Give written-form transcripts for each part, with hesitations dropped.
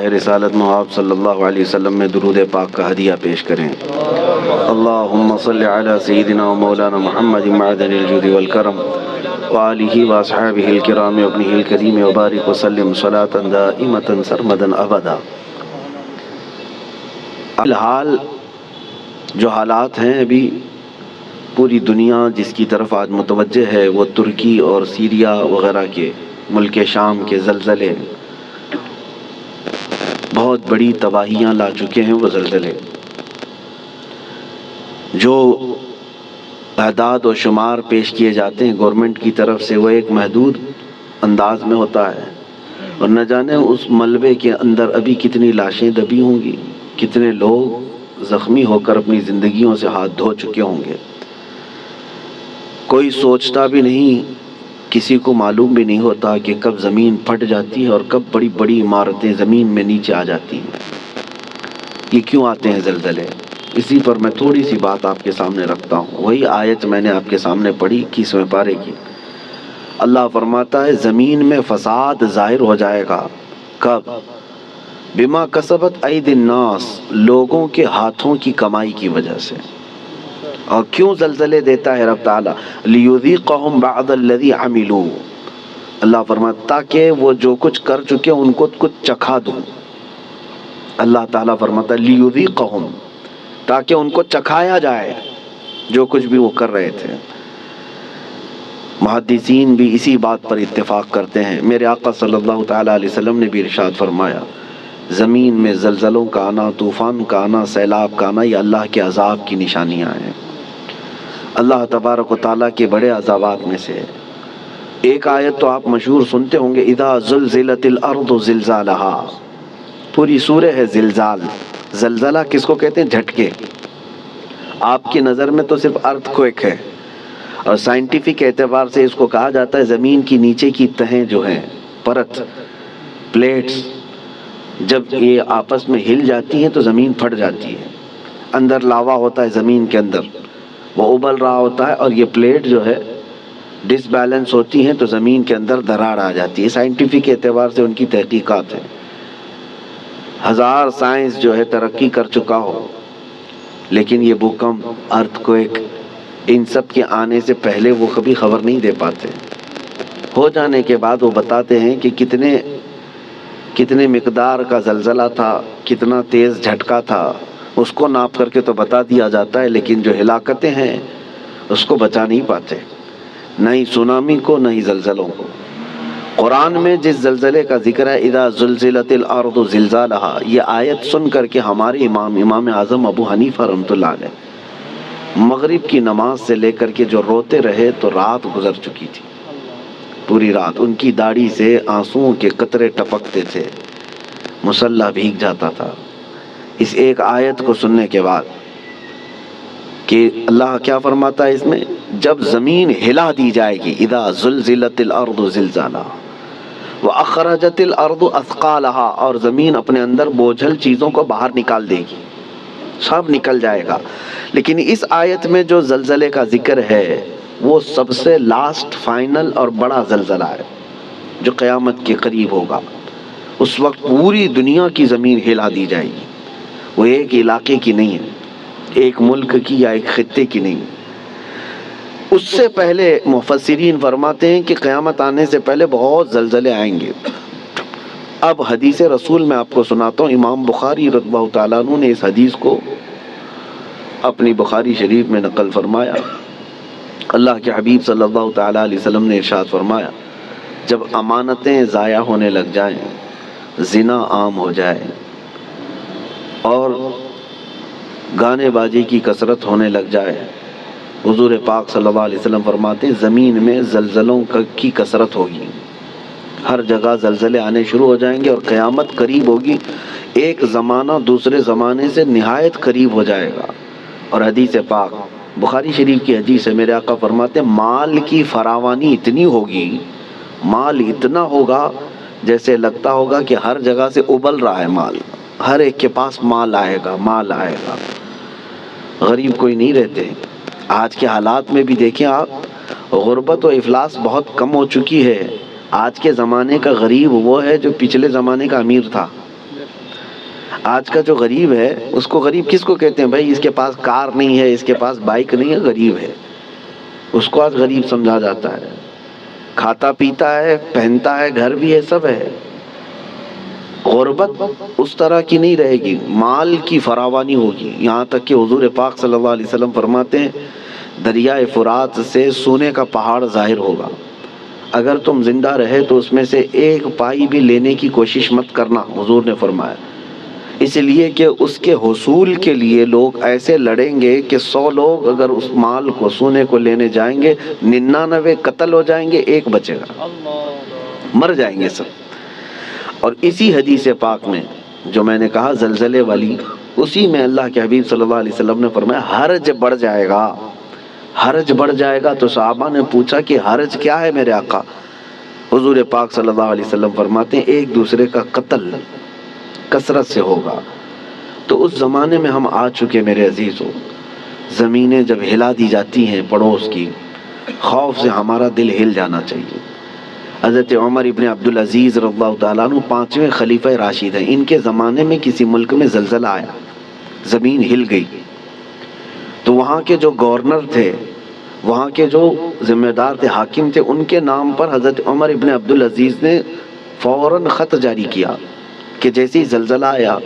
رسالت محاب صلی اللہ علیہ وسلم میں درود پاک کا ہدیہ پیش کریں۔ اللہم صلی علی سیدنا و مولانا محمد معدن الجود والکرم وآلہ واصحابہ الکرام وابنہ الکریم وبارک وسلم صلاة دائمة سرمدا ابدا۔ فی الحال جو حالات ہیں ابھی پوری دنیا جس کی طرف آج متوجہ ہے وہ ترکی اور سیریا وغیرہ کے ملک شام کے زلزلے بہت بڑی تباہیاں لا چکے ہیں۔ وہ زلزلے جو اعداد و شمار پیش کیے جاتے ہیں گورنمنٹ کی طرف سے وہ ایک محدود انداز میں ہوتا ہے، اور نہ جانے اس ملبے کے اندر ابھی کتنی لاشیں دبی ہوں گی، کتنے لوگ زخمی ہو کر اپنی زندگیوں سے ہاتھ دھو چکے ہوں گے۔ کوئی سوچتا بھی نہیں، کسی کو معلوم بھی نہیں ہوتا کہ کب زمین پھٹ جاتی ہے اور کب بڑی بڑی عمارتیں زمین میں نیچے آ جاتی ہیں۔ یہ کیوں آتے ہیں زلزلے؟ اسی پر میں تھوڑی سی بات آپ کے سامنے رکھتا ہوں۔ وہی آیت میں نے آپ کے سامنے پڑھی 21ویں پارے کی۔ اللہ فرماتا ہے زمین میں فساد ظاہر ہو جائے گا۔ کب؟ بما کسبت ایدی الناس، لوگوں کے ہاتھوں کی کمائی کی وجہ سے۔ اور کیوں زلزلے دیتا ہے رب تعالیٰ؟ لیذیقہم بعض الذی عملوا، اللہ فرماتا تاکہ وہ جو کچھ کر چکے ان کو کچھ چکھا دوں۔ اللہ تعالیٰ فرماتا لیذیقہم، تاکہ ان کو چکھایا جائے جو کچھ بھی وہ کر رہے تھے۔ محدثین بھی اسی بات پر اتفاق کرتے ہیں۔ میرے آقا صلی اللہ تعالیٰ علیہ وسلم نے بھی ارشاد فرمایا زمین میں زلزلوں کا آنا، طوفان کا آنا، سیلاب کا آنا، یہ اللہ کے عذاب کی نشانیاں ہیں۔ اللہ تبارک و تعالیٰ کے بڑے عذابات میں سے ایک آیت تو آپ مشہور سنتے ہوں گے، اذا زلزلت الارض زلزالہا، پوری سورہ ہے زلزال۔ زلزلہ کس کو کہتے ہیں؟ جھٹکے۔ آپ کی نظر میں تو صرف ارتھ کوئک ہے، اور سائنٹیفک اعتبار سے اس کو کہا جاتا ہے زمین کی نیچے کی تہیں جو ہیں، پرت، پلیٹس، جب یہ آپس میں ہل جاتی ہیں تو زمین پھٹ جاتی ہے۔ اندر لاوا ہوتا ہے زمین کے اندر، وہ ابل رہا ہوتا ہے، اور یہ پلیٹ جو ہے ڈس بیلنس ہوتی ہیں تو زمین کے اندر دراڑ آ جاتی ہے۔ سائنٹیفک اعتبار سے ان کی تحقیقات ہیں، ہزار سائنس جو ہے ترقی کر چکا ہو، لیکن یہ بھوکمپ، ارتھ کوئک، ان سب کے آنے سے پہلے وہ کبھی خبر نہیں دے پاتے۔ ہو جانے کے بعد وہ بتاتے ہیں کہ کتنے مقدار کا زلزلہ تھا، کتنا تیز جھٹکا تھا، اس کو ناپ کر کے تو بتا دیا جاتا ہے، لیکن جو ہلاکتیں ہیں اس کو بچا نہیں پاتے، نہ ہی سونامی کو نہ ہی زلزلوں کو۔ قرآن میں جس زلزلے کا ذکر ہے اذا زلزلت الارض زلزالہا، یہ آیت سن کر کے ہمارے امام اعظم ابو حنیفہ رحمۃ اللہ علیہ مغرب کی نماز سے لے کر کے جو روتے رہے تو رات گزر چکی تھی، پوری رات ان کی داڑھی سے آنسوؤں کے قطرے ٹپکتے تھے، مصلی بھیگ جاتا تھا اس ایک آیت کو سننے کے بعد کہ اللہ کیا فرماتا ہے اس میں، جب زمین ہلا دی جائے گی، اذا زلزلت الارض زلزالہا واخرجت الارض اثقالہا، اور زمین اپنے اندر بوجھل چیزوں کو باہر نکال دے گی، سب نکل جائے گا۔ لیکن اس آیت میں جو زلزلے کا ذکر ہے وہ سب سے لاسٹ، فائنل اور بڑا زلزلہ ہے جو قیامت کے قریب ہوگا۔ اس وقت پوری دنیا کی زمین ہلا دی جائے گی، وہ ایک علاقے کی نہیں ہے، ایک ملک کی یا ایک خطے کی نہیں۔ اس سے پہلے مفسرین فرماتے ہیں کہ قیامت آنے سے پہلے بہت زلزلے آئیں گے۔ اب حدیث رسول میں آپ کو سناتا ہوں، امام بخاری رضی اللہ تعالیٰ عنہ نے اس حدیث کو اپنی بخاری شریف میں نقل فرمایا۔ اللہ کے حبیب صلی اللہ تعالیٰ علیہ وسلم نے ارشاد فرمایا جب امانتیں ضائع ہونے لگ جائیں، زنا عام ہو جائے اور گانے بازی کی کثرت ہونے لگ جائے، حضور پاک صلی اللہ علیہ وسلم فرماتے ہیں زمین میں زلزلوں کی کثرت ہوگی، ہر جگہ زلزلے آنے شروع ہو جائیں گے اور قیامت قریب ہوگی، ایک زمانہ دوسرے زمانے سے نہایت قریب ہو جائے گا۔ اور حدیث پاک بخاری شریف کی حدیث ہے، میرے آقا فرماتے ہیں مال کی فراوانی اتنی ہوگی، مال اتنا ہوگا جیسے لگتا ہوگا کہ ہر جگہ سے ابل رہا ہے مال، ہر ایک کے پاس مال آئے گا، مال آئے گا، غریب کوئی نہیں رہتے۔ آج کے حالات میں بھی دیکھیں آپ، غربت و افلاس بہت کم ہو چکی ہے۔ آج کے زمانے کا غریب وہ ہے جو پچھلے زمانے کا امیر تھا۔ آج کا جو غریب ہے اس کو غریب کس کو کہتے ہیں؟ بھائی اس کے پاس کار نہیں ہے، اس کے پاس بائک نہیں ہے، غریب ہے، اس کو آج غریب سمجھا جاتا ہے۔ کھاتا پیتا ہے، پہنتا ہے، گھر بھی ہے، سب ہے۔ غربت اس طرح کی نہیں رہے گی، مال کی فراوانی ہوگی، یہاں تک کہ حضور پاک صلی اللہ علیہ وسلم فرماتے ہیں دریائے فرات سے سونے کا پہاڑ ظاہر ہوگا، اگر تم زندہ رہے تو اس میں سے ایک پائی بھی لینے کی کوشش مت کرنا، حضور نے فرمایا، اس لیے کہ اس کے حصول کے لیے لوگ ایسے لڑیں گے کہ 100 لوگ اگر اس مال کو، سونے کو لینے جائیں گے، 99 قتل ہو جائیں گے، ایک بچے گا، مر جائیں گے سب۔ اور اسی حدیث پاک میں جو میں نے کہا زلزلے والی، اسی میں اللہ کے حبیب صلی اللہ علیہ وسلم نے فرمایا حرج بڑھ جائے گا، حرج بڑھ جائے گا۔ تو صحابہ نے پوچھا کہ حرج کیا ہے میرے آقا؟ حضور پاک صلی اللہ علیہ وسلم فرماتے ہیں ایک دوسرے کا قتل کثرت سے ہوگا۔ تو اس زمانے میں ہم آ چکے میرے عزیزو، زمینیں جب ہلا دی جاتی ہیں پڑوس کی، خوف سے ہمارا دل ہل جانا چاہیے۔ حضرت عمر ابن عبدالعزیز رضی اللہ تعالیٰ عنہ 5ویں خلیفہ راشد ہیں، ان کے زمانے میں کسی ملک میں زلزلہ آیا، زمین ہل گئی، تو وہاں کے جو گورنر تھے، وہاں کے جو ذمہ دار تھے، حاکم تھے، ان کے نام پر حضرت عمر ابن عبدالعزیز نے فوراً خط جاری کیا کہ جیسے ہی زلزلہ آیا،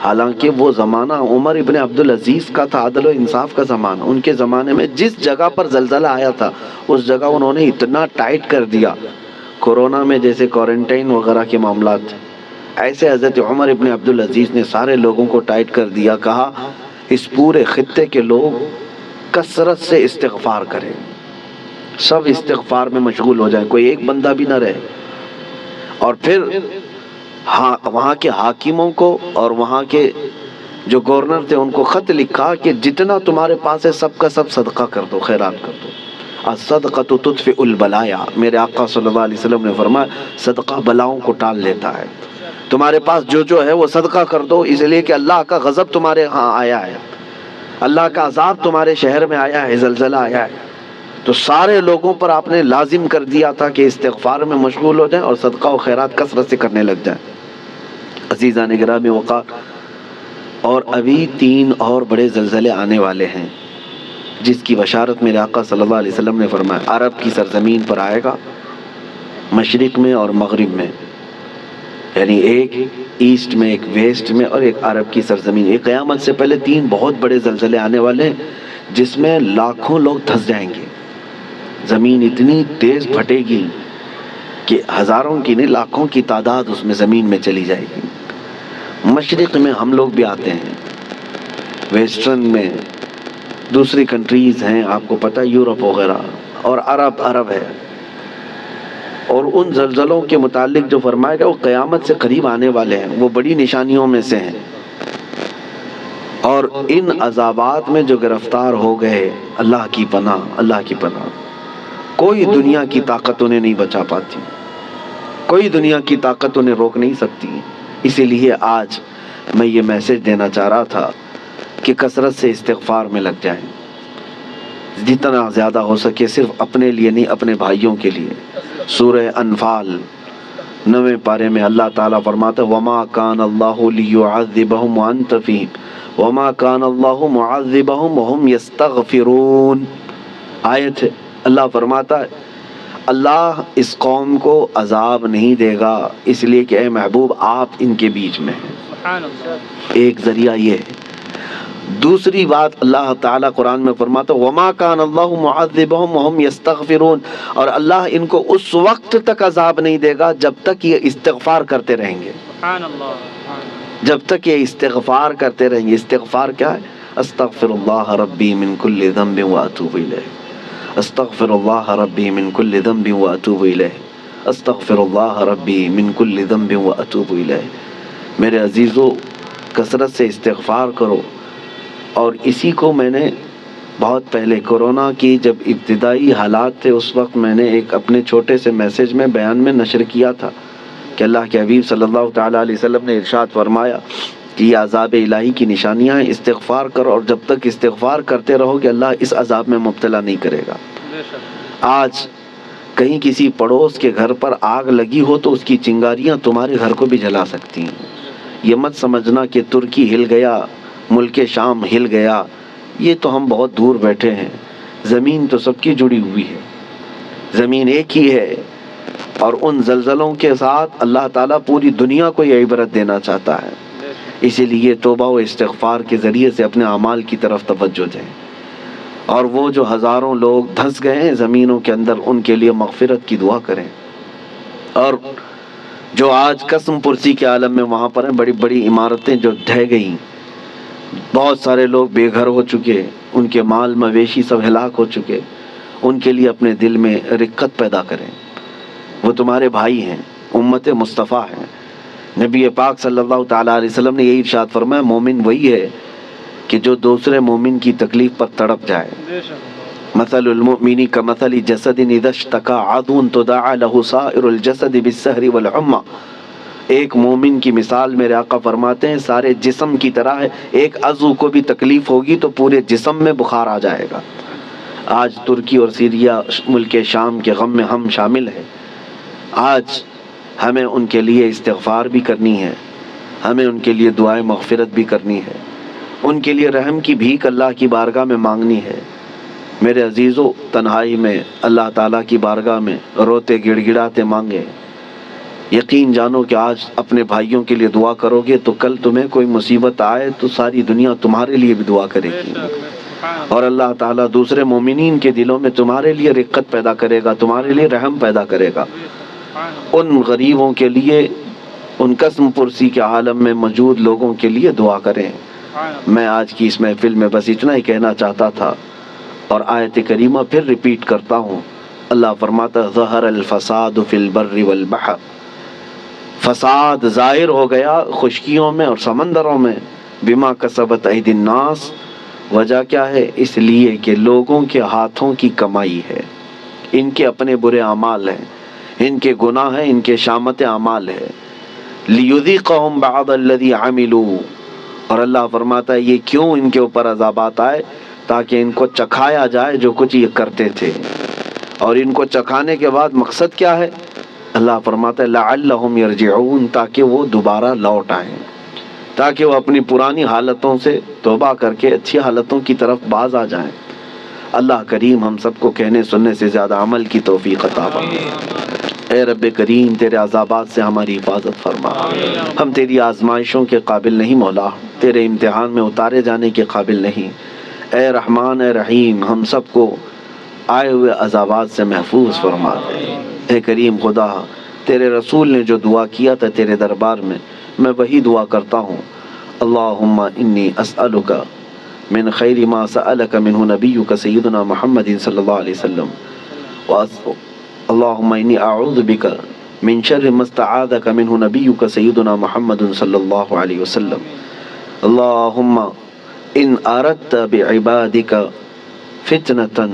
حالانکہ وہ زمانہ عمر ابن عبدالعزیز کا تھا، عدل و انصاف کا زمانہ، ان کے زمانے میں جس جگہ پر زلزلہ آیا تھا اس جگہ انہوں نے اتنا ٹائٹ کر دیا، کورونا میں جیسے کوارنٹائن وغیرہ کے معاملات تھے، ایسے حضرت عمر ابن عبدالعزیز نے سارے لوگوں کو ٹائٹ کر دیا، کہا اس پورے خطے کے لوگ کثرت سے استغفار کریں، سب استغفار میں مشغول ہو جائیں، کوئی ایک بندہ بھی نہ رہے۔ اور پھر وہاں کے حاکموں کو اور وہاں کے جو گورنر تھے ان کو خط لکھا کہ جتنا تمہارے پاس ہے سب کا سب صدقہ کر دو، خیرات کر دو، الصدقۃ تطفئ البلایا، میرے آقا صلی اللہ علیہ وسلم نے فرمایا صدقہ بلاؤں کو ٹال لیتا ہے، تمہارے پاس جو ہے وہ صدقہ کر دو، اس لیے کہ اللہ کا غضب تمہارے ہاں آیا ہے، اللہ کا عذاب تمہارے شہر میں آیا ہے، زلزلہ آیا ہے۔ تو سارے لوگوں پر آپ نے لازم کر دیا تھا کہ استغفار میں مشغول ہو جائیں اور صدقہ و خیرات کثرت سے کرنے لگ جائیں۔ عزیزان گرامی وقار، اور ابھی 3 اور بڑے زلزلے آنے والے ہیں جس کی بشارت میرے آقا صلی اللہ علیہ وسلم نے فرمایا عرب کی سرزمین پر آئے گا، مشرق میں اور مغرب میں، یعنی ایک ایسٹ میں، ایک ویسٹ میں، اور ایک عرب کی سرزمین۔ ایک قیامت سے پہلے 3 بہت بڑے زلزلے آنے والے ہیں جس میں لاکھوں لوگ دھنس جائیں گے، زمین اتنی تیز پھٹے گی کہ ہزاروں کی نہیں لاکھوں کی تعداد اس میں زمین میں چلی جائے گی۔ مشرق میں ہم لوگ بھی آتے ہیں، ویسٹرن میں دوسری کنٹریز ہیں، آپ کو پتہ یورپ وغیرہ، اور عرب ہے۔ اور ان زلزلوں کے متعلق جو فرمایا گیا وہ قیامت سے قریب آنے والے ہیں، وہ بڑی نشانیوں میں سے ہیں۔ اور ان عذابات میں جو گرفتار ہو گئے، اللہ کی پناہ، اللہ کی پناہ، کوئی دنیا کی طاقت انہیں نہیں بچا پاتی، کوئی دنیا کی طاقت انہیں روک نہیں سکتی۔ اسی لیے آج میں یہ میسج دینا چاہ رہا تھا کہ کثرت سے استغفار میں لگ جائیں، جتنا زیادہ ہو سکے، صرف اپنے لیے نہیں، اپنے بھائیوں کے لیے۔ سورہ انفال 9ویں پارے میں اللہ تعالیٰ فرماتا ہے وَمَا كَانَ اللَّهُ لِيُعَذِّبَهُمْ وَأَنْتَ فِيهِمْ وَمَا كَانَ اللَّهُ مُعَذِّبَهُمْ وَهُمْ يَسْتَغْفِرُونَ۔ آیت ہے، اللہ فرماتا ہے اللہ اس قوم کو عذاب نہیں دے گا اس لیے کہ اے محبوب آپ ان کے بیچ میں ہیں۔ ایک ذریعہ یہ ہے۔ دوسری بات اللہ تعالیٰ قرآن میں فرماتا ہے وَمَا كَانَ اللَّهُ مُعَذِّبَهُمْ وَهُمْ يَسْتَغْفِرُونَ، اور اللہ ان کو اس وقت تک عذاب نہیں دے گا جب تک یہ استغفار کرتے رہیں گے، جب تک یہ استغفار کرتے رہیں گے۔ استغفار کیا ہے؟ استغفر اللہ ربی من کل ذنب واتوب الیہ، استغفر اللہ ربی من کل ذنب واتوب الیہ، استغفر اللہ ربی من کل ذنب واتوب الیہ۔ میرے عزیزو، کثرت سے استغفار کرو۔ اور اسی کو میں نے بہت پہلے کورونا کی جب ابتدائی حالات تھے اس وقت میں نے ایک اپنے چھوٹے سے میسج میں بیان میں نشر کیا تھا کہ اللہ کے حبیب صلی اللہ تعالیٰ علیہ وسلم نے ارشاد فرمایا کہ یہ عذاب الہی کی نشانیاں ہیں، استغفار کرو، اور جب تک استغفار کرتے رہو گے اللہ اس عذاب میں مبتلا نہیں کرے گا۔ آج کہیں کسی پڑوس کے گھر پر آگ لگی ہو تو اس کی چنگاریاں تمہارے گھر کو بھی جلا سکتی ہیں، یہ مت سمجھنا کہ ترکی ہل گیا، ملک شام ہل گیا، یہ تو ہم بہت دور بیٹھے ہیں، زمین تو سب کی جڑی ہوئی ہے، زمین ایک ہی ہے، اور ان زلزلوں کے ساتھ اللہ تعالیٰ پوری دنیا کو یہ عبرت دینا چاہتا ہے۔ اسی لیے توبہ و استغفار کے ذریعے سے اپنے اعمال کی طرف توجہ دیں، اور وہ جو ہزاروں لوگ دھنس گئے ہیں زمینوں کے اندر، ان کے لیے مغفرت کی دعا کریں، اور جو آج قسم پرسی کے عالم میں وہاں پر ہیں، بڑی بڑی عمارتیں جو ڈھہ گئیں، بہت سارے لوگ بے گھر ہو چکے، ان کے مال مویشی سب ہلاک ہو چکے، ان کے لیے اپنے دل میں رقت پیدا کریں، وہ تمہارے بھائی ہیں، امت مصطفیٰ ہیں۔ نبی پاک صلی اللہ تعالیٰ علیہ وسلم نے یہی ارشاد فرمایا، مومن وہی ہے کہ جو دوسرے مومن کی تکلیف پر تڑپ جائے۔ مثل المؤمن کمثل جسد اذا اشتكى عضو تداعى له سائر الجسد بالسهر والحمى۔ ایک مومن کی مثال میرے آقا فرماتے ہیں سارے جسم کی طرح ہے، ایک عضو کو بھی تکلیف ہوگی تو پورے جسم میں بخار آ جائے گا۔ آج ترکی اور سیریا ملک شام کے غم میں ہم شامل ہیں، آج ہمیں ان کے لیے استغفار بھی کرنی ہے، ہمیں ان کے لیے دعائیں مغفرت بھی کرنی ہے، ان کے لیے رحم کی بھیک اللہ کی بارگاہ میں مانگنی ہے۔ میرے عزیزو، تنہائی میں اللہ تعالیٰ کی بارگاہ میں روتے گڑ گڑاتے مانگے، یقین جانو کہ آج اپنے بھائیوں کے لیے دعا کرو گے تو کل تمہیں کوئی مصیبت آئے تو ساری دنیا تمہارے لیے بھی دعا کرے گی، اور اللہ تعالیٰ دوسرے مومنین کے دلوں میں تمہارے لیے رقت پیدا کرے گا، تمہارے لیے رحم پیدا کرے گا۔ ان غریبوں کے لیے، ان قسم پرسی کے عالم میں موجود لوگوں کے لیے دعا کریں۔ میں آج کی اس محفل میں بس اتنا ہی کہنا چاہتا تھا، اور آیت کریمہ پھر ریپیٹ کرتا ہوں۔ اللہ فرماتا ہے ظہر الفساد فی البر والبحر، فساد ظاہر ہو گیا خشکیوں میں اور سمندروں میں، بما کسبت ایدی الناس، وجہ کیا ہے؟ اس لیے کہ لوگوں کے ہاتھوں کی کمائی ہے، ان کے اپنے برے اعمال ہیں، ان کے گناہ ہیں، ان کے شامت اعمال ہے۔ لیذیقہم بعض الذی عملوا، اور اللہ فرماتا ہے یہ کیوں ان کے اوپر عذابات آئے؟ تاکہ ان کو چکھایا جائے جو کچھ یہ کرتے تھے، اور ان کو چکھانے کے بعد مقصد کیا ہے؟ اللہ فرماتا ہے لعلہم یرجعون، تاکہ وہ دوبارہ لوٹ آئیں، تاکہ وہ اپنی پرانی حالتوں سے توبہ کر کے اچھی حالتوں کی طرف باز آ جائیں۔ اللہ کریم ہم سب کو کہنے سننے سے زیادہ عمل کی توفیق عطا فرمائے۔ اے رب کریم تیرے عذابات سے ہماری حفاظت فرما، ہم تیری آزمائشوں کے قابل نہیں مولا، تیرے امتحان میں اتارے جانے کے قابل نہیں۔ اے رحمان اے رحیم ہم سب کو آئے ہوئے عذابات سے محفوظ فرما دے۔ اے کریم خدا، تیرے رسول نے جو دعا کیا تھا تیرے دربار میں وہی دعا کرتا ہوں۔ اللہم انی اسألک من خیر ما سألک منہ نبیک سیدنا محمد صلی اللہ علیہ وسلم، اللہم انی اعوذ بک من شر ما استعاذک منہ نبیک سیدنا محمد صلی اللہ علیہ وسلم، اللہم ان اردت بعبادک فتنة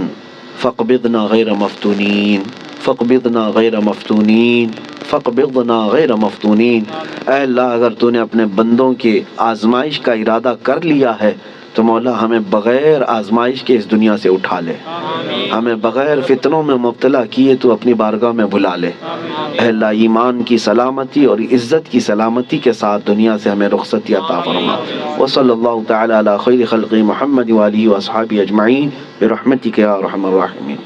فاقبضنا غیر مفتونین، فاقبضنا غیر مفتونین، فاقبضنا غیر مفتونین۔ اے اللہ اگر تو نے اپنے بندوں کے آزمائش کا ارادہ کر لیا ہے تو مولا ہمیں بغیر آزمائش کے اس دنیا سے اٹھا لے، ہمیں بغیر فتنوں میں مبتلا کیے تو اپنی بارگاہ میں بلا لے۔ اے اللہ ایمان کی سلامتی اور عزت کی سلامتی کے ساتھ دنیا سے ہمیں رخصتی عطا فرما۔ وصلی اللہ تعالی علی خیر خلق محمد وآلہ واصحابہ اجمعین برحمتک یا ارحم الراحمین۔